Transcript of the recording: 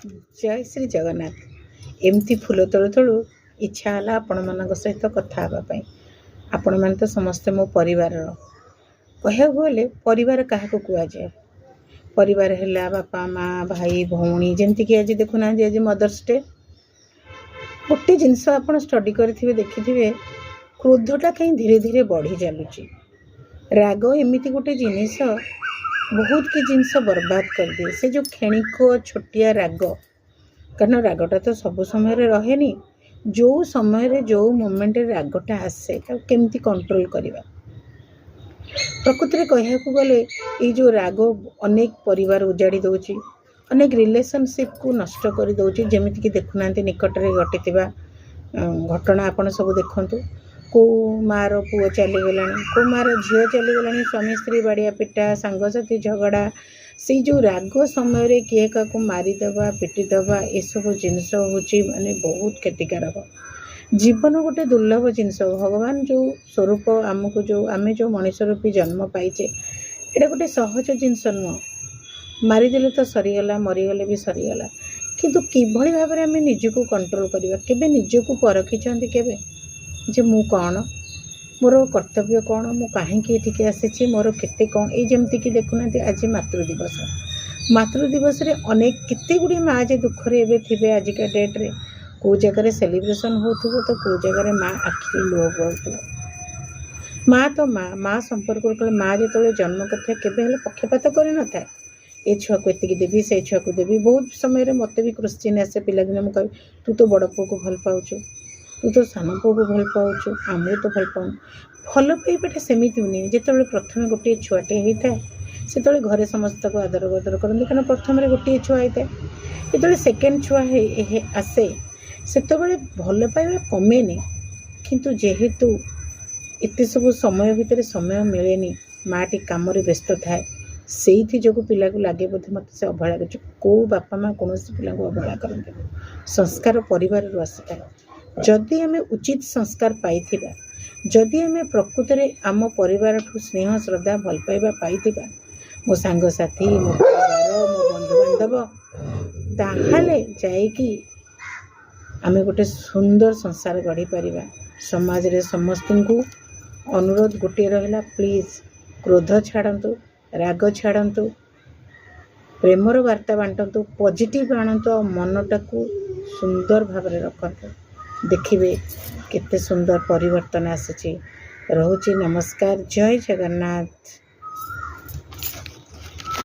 जय श्री जगन्नाथ। एमती फूल तोड़ू तोड़ू इच्छा है आपण मान सहित कथा हाँपाई। आपण मैंने तो समस्ते मो परिवार कह गले परिवार क्या कहुए परिवार है बापा माँ भाई भौणी जमती कि आज देखुना आज मदर्स डे गोटे जिनस आप स्टडी करेंगे देखिथे क्रोधटा कहीं धीरे धीरे बढ़ी चलुची। राग एमती गोटे जिनिस बहुत कि जिनस बर्बाद कर दिए से जो क्षणिक छोटिया राग कारण रागटा तो सब समय रहे नी जो समय जो मोमेंट रागटा आसे केमती कंट्रोल करवा। प्रकृति में कहू गले ये जो राग अनेक परिवार उजाड़ी दौची अनेक रिलेशनशिप को नष्ट कर दौची। जमीती कि देखुना निकट में घटी घटना आपड़ सब देखु को मार पुओ चलीगला को मार झील चलीगला स्वामी स्त्री बाड़िया पिटा सांगसाथी झगड़ा से जो राग समय किए क्या मारिदेवा पिटिदेवा ये सब जिनस हूँ माने बहुत क्षतिकारक। जीवन गोटे दुर्लभ जिनस भगवान जो स्वरूप आमको जो आम जो मनीष रूपी जन्म पाइचे यहाँ गोटे सहज जिनस नुह मारिदेले तो सरीगला मरीगले भी सरीगला किंतु किभली भाव में आम निजको कंट्रोल करवा। केबे निजको परखिछन्ति केबे जे मु कौन मोर कर्तव्य कौन मु कहीं आसी मोर केते कौन ये जमती कि देखुना आज मातृदिवस रे अनेक केते गुड़ी माँ जे दुखरे एबे थिबे आजिका डेट रे को जगह सेलिब्रेशन होथुबो तो को जगह माँ आखि लुह बोलथुबो। माँ तो माँ संपर्क माँ जो जन्म करता केबे हेले पक्षपात कर न था ए छुआ को एतिकी देवी से छुआ को देवी। बहुत समय मत भी क्वेश्चन आसे पिलादिने मु कहि तू तो बड़ पुओ को भल पाउछु तू तो सान पुओ को भल पाउछु आमु तो भल पाऊँ भल पाइबाटा सेमिति हुए जिते प्रथम गोटे छुआटे होता है से घरे समस्त को आदर बदर करते कारण प्रथम गोटे छुआ होता है जो सेकेंड छुआ आसे से भल पाइबा कमेनि किंतु जेहेतु एत सब समय भितर समय मिलेनि माँटी कम व्यस्त थाए से जो पिला को लगे बोधे मत से अवहेला कर को बापा माँ कौन पिला अवहेला करते संस्कार परिवार आसी था। जदि आम उचित संस्कार पाई जदि आम प्रकृत में आम परिवार ठू स्नेह श्रद्धा भल पाइबा पाई मो सांगसाथी मो परिवार मो बंधुबांधव ताहाले जाइकी आम गोटे सुंदर संसार गढ़ी पारिबा। समाज रे समस्त को अनुरोध गोटे रहा प्लीज क्रोध छाड़तु राग छाड़तु प्रेमर वार्ता बांटतु पॉजिटिव आणतु और मनटा को सुंदर भाव में रखतु देखिए केते सुंदर परिवर्तन आसी। रोची नमस्कार। जय जगन्नाथ।